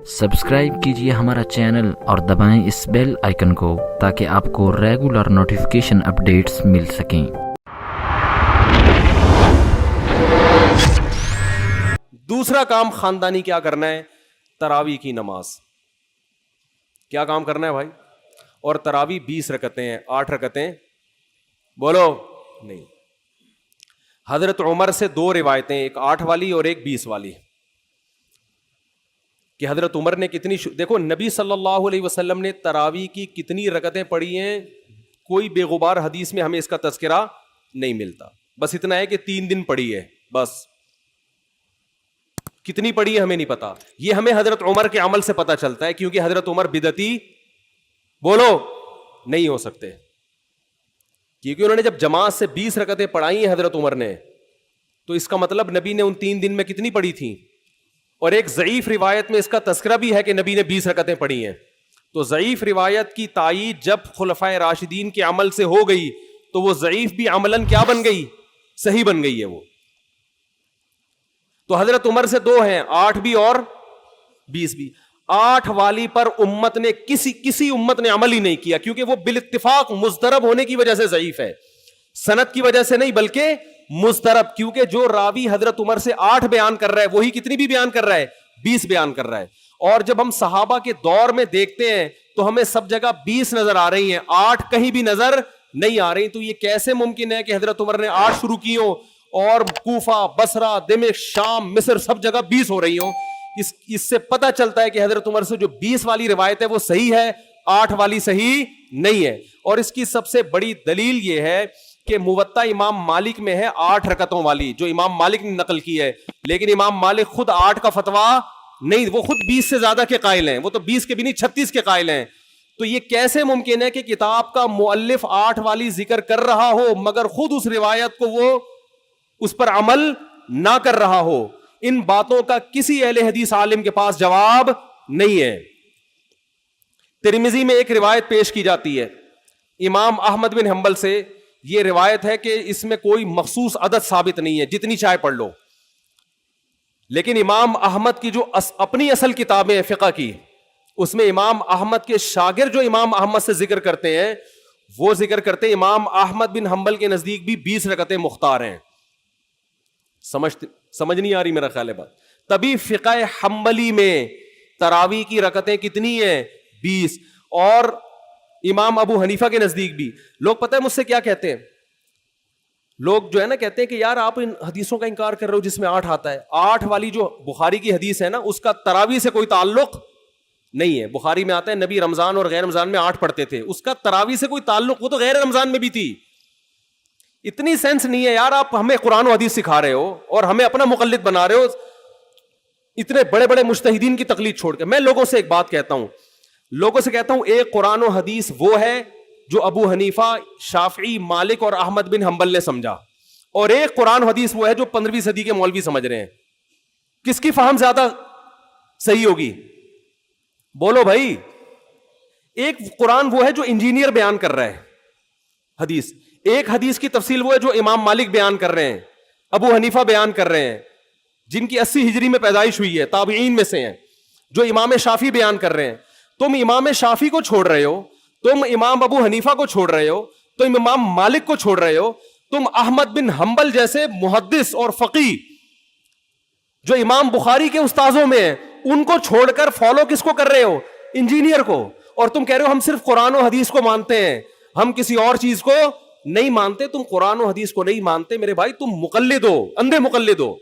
Subscribe کیجیے ہمارا channel اور دبائیں اس بیل آئیکن کو تاکہ آپ کو ریگولر نوٹیفیکیشن اپڈیٹس مل سکیں۔ دوسرا کام خاندانی کیا کرنا ہے؟ تراویح کی نماز۔ کیا کام کرنا ہے بھائی؟ اور تراویح 20 رکعتیں ہیں، 8 رکعتیں بولو نہیں۔ حضرت عمر سے 2 روایتیں، ایک 8 والی اور ایک 20 والی، کہ حضرت عمر نے کتنی دیکھو نبی صلی اللہ علیہ وسلم نے تراویح کی کتنی رکعتیں پڑھی ہیں، کوئی بے غبار حدیث میں ہمیں اس کا تذکرہ نہیں ملتا، بس اتنا ہے کہ 3 دن پڑھی ہے، بس کتنی پڑھی ہے ہمیں نہیں پتا۔ یہ ہمیں حضرت عمر کے عمل سے پتا چلتا ہے، کیونکہ حضرت عمر بدعتی بولو نہیں ہو سکتے، کیونکہ انہوں نے جب جماعت سے 20 رکعتیں پڑھائی ہیں حضرت عمر نے، تو اس کا مطلب نبی نے ان 3 دن میں کتنی پڑھی تھی؟ اور ایک ضعیف روایت میں اس کا تذکرہ بھی ہے کہ نبی نے 20 رکعتیں پڑھی ہیں۔ تو ضعیف روایت کی تائید جب خلفائے راشدین کے عمل سے ہو گئی تو وہ ضعیف بھی عملاً کیا بن گئی؟ صحیح بن گئی ہے وہ۔ تو حضرت عمر سے 2 ہیں، 8 بھی اور 20 بھی۔ 8 والی پر امت نے کسی امت نے عمل ہی نہیں کیا، کیونکہ وہ بالاتفاق مضطرب ہونے کی وجہ سے ضعیف ہے، سند کی وجہ سے نہیں بلکہ مضطرب، کیونکہ جو راوی حضرت عمر سے 8 بیان کر رہا ہے وہی کتنی بھی بیان کر رہا ہے؟ 20 بیان کر رہا ہے۔ اور جب ہم صحابہ کے دور میں دیکھتے ہیں تو ہمیں سب جگہ 20 نظر آ رہی ہیں، 8 کہیں بھی نظر نہیں آ رہی۔ تو یہ کیسے ممکن ہے کہ حضرت عمر نے 8 شروع کی ہوں اور کوفہ، بصرہ، دمشق، شام، مصر سب جگہ 20 ہو رہی ہوں؟ اس سے پتہ چلتا ہے کہ حضرت عمر سے جو 20 والی روایت ہے وہ صحیح ہے، 8 والی صحیح نہیں ہے۔ اور اس کی سب سے بڑی دلیل یہ ہے کہ موطا امام مالک میں ہے 8 رکعتوں والی، جو امام مالک نے نقل کی ہے، لیکن امام مالک خود 8 کا فتویٰ نہیں، وہ خود 20 سے زیادہ کے قائل ہیں، وہ تو 20 کے بھی نہیں 36 کے قائل ہیں۔ تو یہ کیسے ممکن ہے کہ کتاب کا مؤلف 8 والی ذکر کر رہا ہو مگر خود اس روایت کو وہ اس پر عمل نہ کر رہا ہو؟ ان باتوں کا کسی اہل حدیث عالم کے پاس جواب نہیں ہے۔ ترمذی میں ایک روایت پیش کی جاتی ہے امام احمد بن حنبل سے، یہ روایت ہے کہ اس میں کوئی مخصوص عدد ثابت نہیں ہے، جتنی چاہے پڑھ لو، لیکن امام احمد کی جو اپنی اصل کتابیں فقہ کی، اس میں امام احمد کے شاگرد جو امام احمد سے ذکر کرتے ہیں وہ ذکر کرتے ہیں امام احمد بن حنبل کے نزدیک بھی 20 رکعتیں مختار ہیں۔ سمجھ نہیں آ رہی میرا خیال ہے بات؟ تبھی فقہ حنبلی میں تراویح کی رکعتیں کتنی ہیں؟ 20۔ اور امام ابو حنیفہ کے نزدیک بھی لوگ، پتہ ہے مجھ سے کیا کہتے ہیں؟ لوگ جو ہے نا کہتے ہیں کہ یار آپ ان حدیثوں کا انکار کر رہے ہو جس میں 8 آتا ہے۔ 8 والی جو بخاری کی حدیث ہے نا، اس کا تراویح سے کوئی تعلق نہیں ہے۔ بخاری میں آتا ہے نبی رمضان اور غیر رمضان میں 8 پڑھتے تھے، اس کا تراویح سے کوئی تعلق، وہ تو غیر رمضان میں بھی تھی۔ اتنی سینس نہیں ہے یار، آپ ہمیں قرآن و حدیث سکھا رہے ہو اور ہمیں اپنا مقلد بنا رہے ہو، اتنے بڑے بڑے مجتہدین کی تقلید چھوڑ کے۔ میں لوگوں سے ایک بات کہتا ہوں، ایک قرآن و حدیث وہ ہے جو ابو حنیفہ، شافعی، مالک اور احمد بن حنبل نے سمجھا، اور ایک قرآن و حدیث وہ ہے جو 15ویں صدی کے مولوی سمجھ رہے ہیں۔ کس کی فہم زیادہ صحیح ہوگی؟ بولو بھائی۔ ایک قرآن وہ ہے جو انجینئر بیان کر رہا ہے حدیث، ایک حدیث کی تفصیل وہ ہے جو امام مالک بیان کر رہے ہیں، ابو حنیفہ بیان کر رہے ہیں، جن کی 80 ہجری میں پیدائش ہوئی ہے، تابعین میں سے ہیں، جو امام شافعی بیان کر رہے ہیں۔ تم امام شافعی کو چھوڑ رہے ہو، تم امام ابو حنیفہ کو چھوڑ رہے ہو، تم امام مالک کو چھوڑ رہے ہو، تم احمد بن حنبل جیسے محدث اور فقیہ جو امام بخاری کے استاذوں میں ہیں، ان کو چھوڑ کر فالو کس کو کر رہے ہو؟ انجینئر کو۔ اور تم کہہ رہے ہو ہم صرف قرآن و حدیث کو مانتے ہیں، ہم کسی اور چیز کو نہیں مانتے۔ تم قرآن و حدیث کو نہیں مانتے میرے بھائی، تم مقلد ہو، اندھے مقلد ہو۔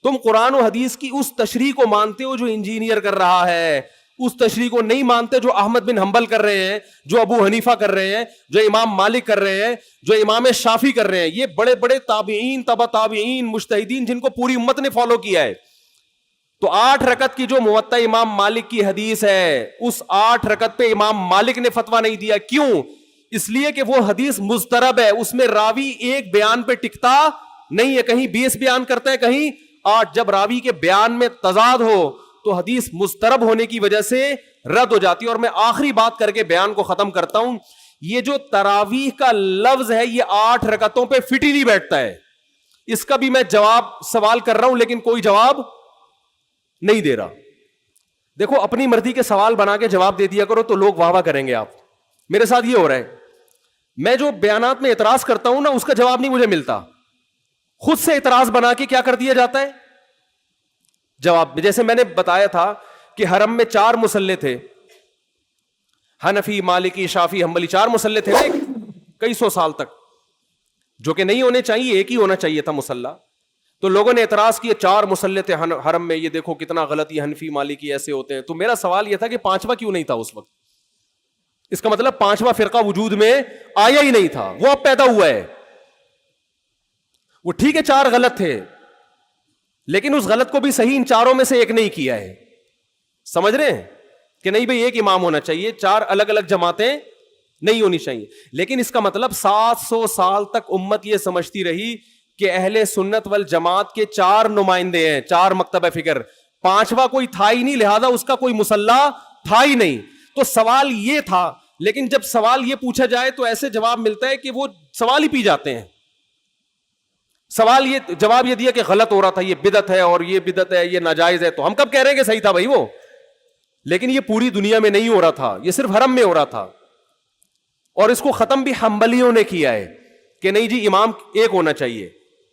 تم قرآن و حدیث کی اس تشریح کو مانتے ہو جو انجینئر کر رہا ہے، اس تشریح کو نہیں مانتے جو احمد بن حنبل کر رہے ہیں، جو ابو حنیفہ کر رہے ہیں، جو امام مالک کر رہے ہیں، جو امام شافعی کر رہے ہیں۔ یہ بڑے بڑے تابعین، تبع تابعین، مجتہدین جن کو پوری امت نے فالو کیا ہے۔ تو 8 رکعت کی جو موطا امام مالک کی حدیث ہے، اس 8 رکعت پہ امام مالک نے فتویٰ نہیں دیا۔ کیوں؟ اس لیے کہ وہ حدیث مضطرب ہے، اس میں راوی ایک بیان پہ ٹکتا نہیں ہے، کہیں 20 بیان کرتا ہے، کہیں 8۔ جب راوی کے بیان میں تضاد ہو تو حدیث مضطرب ہونے کی وجہ سے رد ہو جاتی ہے۔ اور میں آخری بات کر کے بیان کو ختم کرتا ہوں، یہ جو تراویح کا لفظ ہے یہ 8 رکعتوں پہ فٹ ہی نہیں بیٹھتا ہے۔ اس کا بھی میں جواب سوال کر رہا ہوں لیکن کوئی جواب نہیں دے رہا۔ دیکھو اپنی مرضی کے سوال بنا کے جواب دے دیا کرو تو لوگ واہ واہ کریں گے. آپ میرے ساتھ یہ ہو رہا ہے, میں جو بیانات میں اعتراض کرتا ہوں نا اس کا جواب نہیں مجھے ملتا, خود سے اعتراض بنا کے کیا کر دیا جاتا ہے جواب. جیسے میں نے بتایا تھا کہ حرم میں 4 مصلے تھے, حنفی, مالکی, شافی, حنبلی, 4 مصلے تھے کئی سو سال تک, جو کہ نہیں ہونے چاہیے, ایک ہی ہونا چاہیے تھا مصلی. تو لوگوں نے اعتراض کیا 4 مصلے تھے حرم میں, یہ دیکھو کتنا غلط, یہ حنفی مالکی ایسے ہوتے ہیں. تو میرا سوال یہ تھا کہ 5واں کیوں نہیں تھا اس وقت؟ اس کا مطلب 5واں فرقہ وجود میں آیا ہی نہیں تھا, وہ اب پیدا ہوا ہے. وہ ٹھیک ہے 4 غلط تھے, لیکن اس غلط کو بھی صحیح ان 4 میں سے ایک نہیں کیا ہے. سمجھ رہے ہیں کہ نہیں بھئی ایک امام ہونا چاہیے, 4 الگ الگ جماعتیں نہیں ہونی چاہیے. لیکن اس کا مطلب 700 سال تک امت یہ سمجھتی رہی کہ اہل سنت والجماعت کے 4 نمائندے ہیں, 4 مکتبہ فکر, 5واں کوئی تھا ہی نہیں, لہذا اس کا کوئی مصلی تھا ہی نہیں. تو سوال یہ تھا, لیکن جب سوال یہ پوچھا جائے تو ایسے جواب ملتا ہے کہ وہ سوال ہی پی جاتے ہیں. سوال یہ جواب یہ دیا کہ غلط ہو رہا تھا, یہ بدعت ہے, اور یہ بدعت ہے, یہ ناجائز ہے. تو ہم کب کہہ رہے ہیں کہ صحیح تھا بھائی وہ, لیکن یہ پوری دنیا میں نہیں ہو رہا تھا, یہ صرف حرم میں ہو رہا تھا. اور اس کو ختم بھی حنبلیوں نے کیا ہے کہ نہیں جی امام ایک ہونا چاہیے,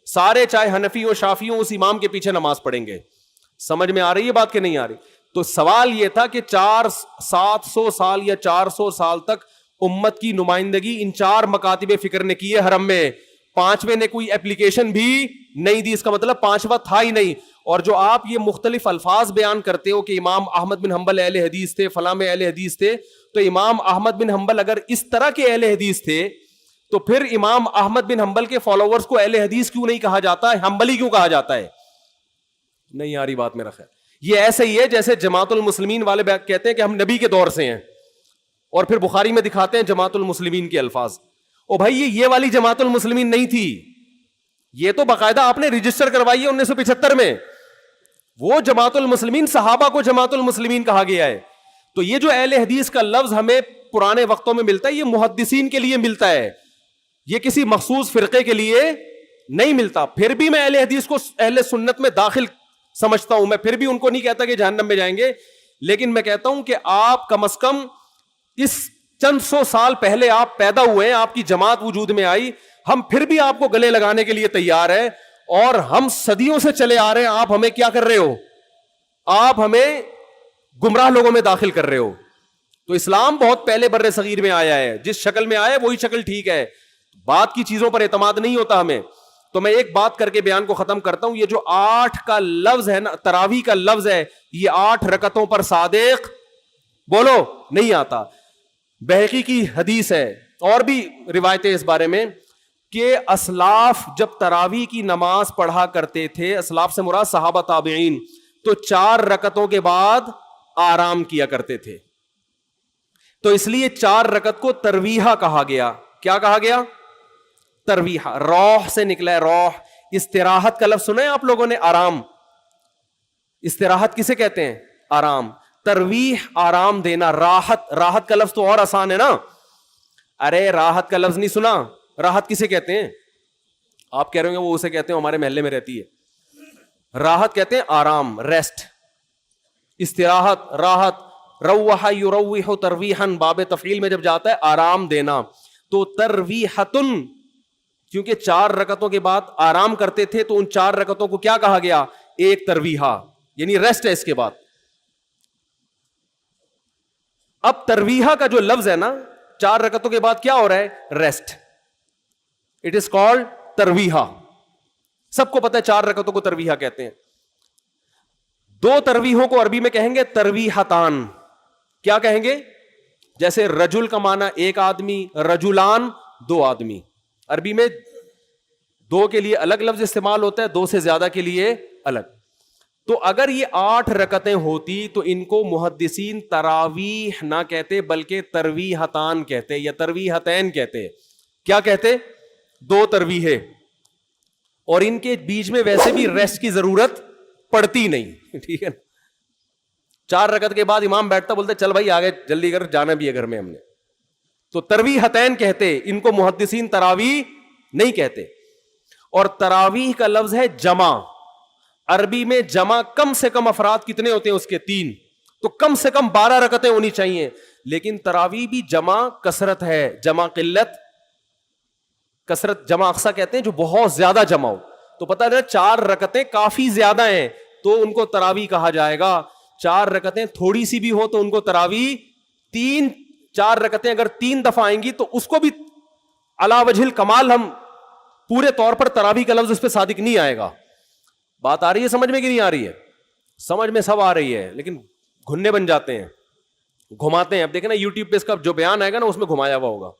سارے چاہے حنفی ہو شافی ہو اس امام کے پیچھے نماز پڑھیں گے. سمجھ میں آ رہی ہے بات کہ نہیں آ رہی؟ تو سوال یہ تھا کہ 700 سال یا 400 سال تک امت کی نمائندگی ان 4 مکاتب فکر نے کی ہے حرم میں, 5ویں نے کوئی اپلیکیشن بھی نہیں دی. اس کا مطلب 5واں تھا ہی نہیں. اور جو آپ یہ مختلف الفاظ بیان کرتے ہو کہ امام احمد بن حنبل اہل حدیث تھے, فلاں میں اہل حدیث تھے, تو امام احمد بن حنبل اگر اس طرح کے اہل حدیث تھے تو پھر امام احمد بن حنبل کے فالوورز کو اہل حدیث کیوں نہیں کہا جاتا ہے, حنبلی کیوں کہا جاتا ہے؟ نہیں آ رہی بات میرا خیال. یہ ایسے ہی ہے جیسے جماعت المسلمین والے کہتے ہیں کہ ہم نبی کے دور سے ہیں, اور پھر بخاری میں دکھاتے ہیں جماعت المسلمین کے الفاظ. او بھائی یہ والی جماعت المسلمین نہیں تھی, یہ تو باقاعدہ آپ نے رجسٹر کروائی ہے 1975 میں. وہ جماعت المسلمین صحابہ کو جماعت المسلمین کہا گیا ہے. تو یہ جو اہل حدیث کا لفظ ہمیں پرانے وقتوں میں ملتا ہے, یہ محدثین کے لیے ملتا ہے, یہ کسی مخصوص فرقے کے لیے نہیں ملتا. پھر بھی میں اہل حدیث کو اہل سنت میں داخل سمجھتا ہوں, میں پھر بھی ان کو نہیں کہتا کہ جہنم میں جائیں گے, لیکن میں کہتا ہوں کہ آپ کم از کم اس چند 100 سال پہلے آپ پیدا ہوئے ہیں, آپ کی جماعت وجود میں آئی, ہم پھر بھی آپ کو گلے لگانے کے لیے تیار ہیں, اور ہم صدیوں سے چلے آ رہے ہیں. آپ ہمیں کیا کر رہے ہو؟ آپ ہمیں گمراہ لوگوں میں داخل کر رہے ہو. تو اسلام بہت پہلے بر صغیر میں آیا ہے, جس شکل میں آیا ہے وہی شکل ٹھیک ہے, بات کی چیزوں پر اعتماد نہیں ہوتا ہمیں. تو میں ایک بات کر کے بیان کو ختم کرتا ہوں. یہ جو 8 کا لفظ ہے نا, تراویح کا لفظ ہے, یہ 8 رکعتوں پر صادق بولو نہیں آتا. بہقی کی حدیث ہے اور بھی روایتیں اس بارے میں کہ اسلاف جب تراویح کی نماز پڑھا کرتے تھے, اسلاف سے مراد صحابہ تابعین, تو 4 رکعتوں کے بعد آرام کیا کرتے تھے. تو اس لیے 4 رکعت کو ترویحہ کہا گیا. کیا کہا گیا؟ ترویحہ. روح سے نکلا ہے, روح. استراحت کا لفظ سنا ہے آپ لوگوں نے, آرام. استراحت کسے کہتے ہیں؟ آرام. ترویح آرام دینا. راحت, راحت کا لفظ تو اور آسان ہے نا. ارے راحت کا لفظ نہیں سنا؟ راحت کسے کہتے ہیں؟ آپ کہہ رہے ہیں وہ اسے کہتے ہیں ہمارے محلے میں رہتی ہے. راحت کہتے ہیں آرام, ریسٹ. استراحت, راحت. روح یروح ترویحا, باب تفعیل میں جب جاتا ہے آرام دینا. تو ترویحتن, کیونکہ 4 رکعتوں کے بعد آرام کرتے تھے تو ان 4 رکعتوں کو کیا کہا گیا؟ ایک ترویحہ, یعنی ریسٹ ہے اس کے بعد. اب ترویحہ کا جو لفظ ہے نا, 4 رکعتوں کے بعد کیا ہو رہا ہے؟ ریسٹ. اٹ از کالڈ ترویحہ. سب کو پتہ ہے 4 رکعتوں کو ترویحہ کہتے ہیں. 2 ترویحوں کو عربی میں کہیں گے ترویحتان. کیا کہیں گے؟ جیسے رجل کا معنی ایک آدمی, رجلان 2 آدمی. عربی میں 2 کے لیے الگ لفظ استعمال ہوتا ہے, 2 سے زیادہ کے لیے الگ. تو اگر یہ 8 رکعتیں ہوتی تو ان کو محدثین تراویح نہ کہتے بلکہ ترویحتان کہتے یا ترویحتین کہتے. کیا کہتے؟ 2 ترویحیں. اور ان کے بیچ میں ویسے بھی ریسٹ کی ضرورت پڑتی نہیں, ٹھیک ہے. 4 رکعت کے بعد امام بیٹھتا, بولتے چل بھائی آگے جلدی کر, جانا بھی ہے گھر میں ہم نے. تو ترویحتین کہتے, ان کو محدثین تراویح نہیں کہتے. اور تراویح کا لفظ ہے جمع. عربی میں جمع کم سے کم افراد کتنے ہوتے ہیں اس کے؟ 3. تو کم سے کم 12 رکعتیں ہونی چاہیے. لیکن تراویح بھی جمع کثرت ہے, جمع قلت کثرت. جمع اقصا کہتے ہیں جو بہت زیادہ جمع ہو. تو پتہ چلا 4 رکعتیں کافی زیادہ ہیں تو ان کو تراویح کہا جائے گا. 4 رکعتیں تھوڑی سی بھی ہو تو ان کو تراویح. 4 رکعتیں اگر 3 دفعہ آئیں گی تو اس کو بھی علی وجہ الکمال ہم پورے طور پر تراویح کا لفظ اس پہ صادق نہیں آئے گا. بات آ رہی ہے سمجھ میں کہ نہیں آ رہی ہے؟ سمجھ میں سب آ رہی ہے, لیکن گھننے بن جاتے ہیں, گھماتے ہیں. اب دیکھیں نا یوٹیوب پہ اس کا جو بیان آئے گا نا اس میں گھمایا ہوا ہوگا,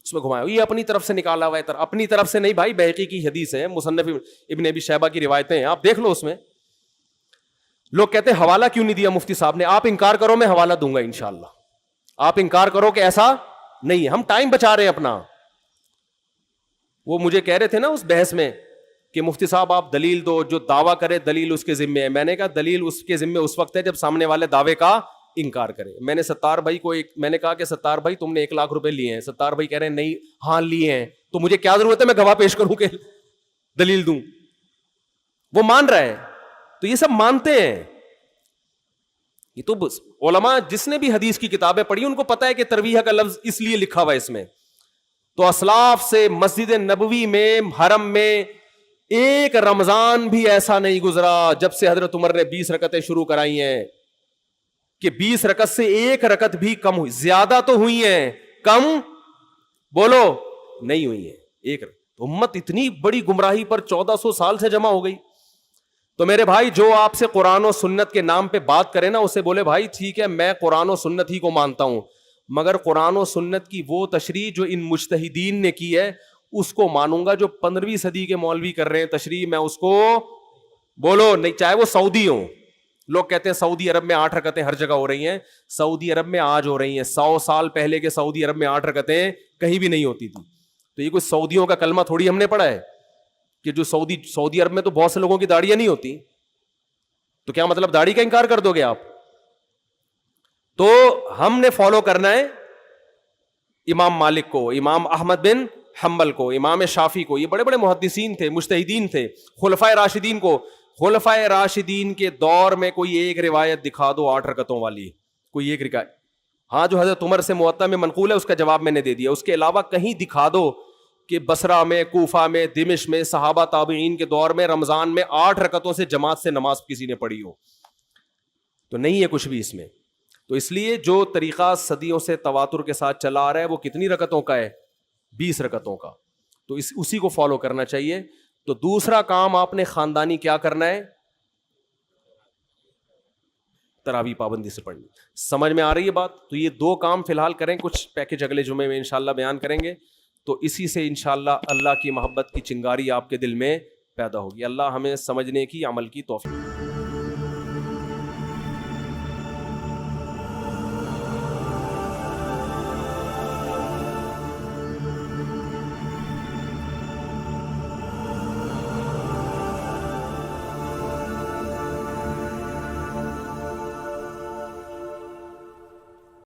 اس میں گھمایا یہ اپنی طرف سے نکالا ہوا ہے. اپنی طرف سے نہیں بھائی, بحقی کی حدیث ہے, مصنف ابن ابی شیبہ کی روایتیں ہیں, آپ دیکھ لو. اس میں لوگ کہتے ہیں حوالہ کیوں نہیں دیا مفتی صاحب نے. آپ انکار کرو میں حوالہ دوں گا انشاءاللہ. آپ انکار کرو کہ ایسا نہیں ہے, ہم ٹائم بچا رہے ہیں اپنا. وہ مجھے کہہ رہے تھے نا اس بحث میں کہ مفتی صاحب آپ دلیل دو, جو دعویٰ کرے دلیل اس کے ذمے ہے. میں نے کہا دلیل اس کے ذمے اس وقت ہے جب سامنے والے دعوے کا انکار کرے. میں نے ستار بھائی کو میں نے کہا کہ ستار بھائی تم نے 1 لاکھ روپے لیے ہیں. ستار بھائی کہہ رہے ہیں نہیں, ہاں لیے ہیں. تو مجھے کیا ضرورت ہے میں گواہ پیش کروں کہ دلیل دوں؟ وہ مان رہا ہے. تو یہ سب مانتے ہیں. یہ تو علماء جس نے بھی حدیث کی کتابیں پڑھی ان کو پتا ہے کہ ترویح کا لفظ اس لیے لکھا ہوا ہے اس میں. تو اسلاف سے مسجد نبوی میں حرم میں ایک رمضان بھی ایسا نہیں گزرا جب سے حضرت عمر نے 20 رکعتیں شروع کرائی ہیں کہ 20 رکعت سے 1 رکعت بھی کم ہوئی. زیادہ تو ہوئی ہیں, کم بولو نہیں ہوئی ہیں 1 رکعت. امت اتنی بڑی گمراہی پر 1400 سال سے جمع ہو گئی. تو میرے بھائی جو آپ سے قرآن و سنت کے نام پہ بات کرے نا اسے بولے بھائی ٹھیک ہے میں قرآن و سنت ہی کو مانتا ہوں, مگر قرآن و سنت کی وہ تشریح جو ان مجتہدین نے کی ہے اس کو مانوں گا. جو 15ویں صدی کے مولوی کر رہے ہیں تشریح, میں اس کو بولو نہیں, چاہے وہ سعودی ہوں. لوگ کہتے ہیں سعودی عرب میں 8 رکعتیں ہر جگہ ہو رہی ہیں. سعودی عرب میں آج ہو رہی ہیں, 100 سال پہلے کے سعودی عرب میں 8 رکعتیں کہیں بھی نہیں ہوتی تھی. تو یہ کوئی سعودیوں کا کلمہ تھوڑی ہم نے پڑھا ہے کہ جو سعودی عرب میں تو بہت سے لوگوں کی داڑیاں نہیں ہوتی. تو کیا مطلب داڑھی کا انکار کر دو گے آپ؟ تو ہم نے فالو کرنا ہے امام مالک کو, امام احمد بن حنبل کو, امام شافعی کو. یہ بڑے بڑے محدثین تھے, مجتہدین تھے. خلفائے راشدین کو, خلفائے راشدین کے دور میں کوئی ایک روایت دکھا دو 8 رکعتوں والی, کوئی ایک روایت. ہاں جو حضرت عمر سے موطا میں منقول ہے اس کا جواب میں نے دے دیا. اس کے علاوہ کہیں دکھا دو کہ بصرہ میں, کوفہ میں, دمشق میں, صحابہ تابعین کے دور میں رمضان میں 8 رکعتوں سے جماعت سے نماز کسی نے پڑھی ہو. تو نہیں ہے کچھ بھی اس میں. تو اس لیے جو طریقہ صدیوں سے تواتر کے ساتھ چلا آ رہا ہے وہ کتنی رکعتوں کا ہے؟ 20 رکعتوں کا. تو اسی کو فالو کرنا چاہیے. تو دوسرا کام آپ نے خاندانی کیا کرنا ہے؟ تراویح پابندی سے پڑھنی. سمجھ میں آ رہی ہے بات؟ تو یہ 2 کام فی الحال کریں, کچھ پیکج اگلے جمعے میں انشاءاللہ بیان کریں گے. تو اسی سے انشاءاللہ اللہ کی محبت کی چنگاری آپ کے دل میں پیدا ہوگی. اللہ ہمیں سمجھنے کی, عمل کی توفیق.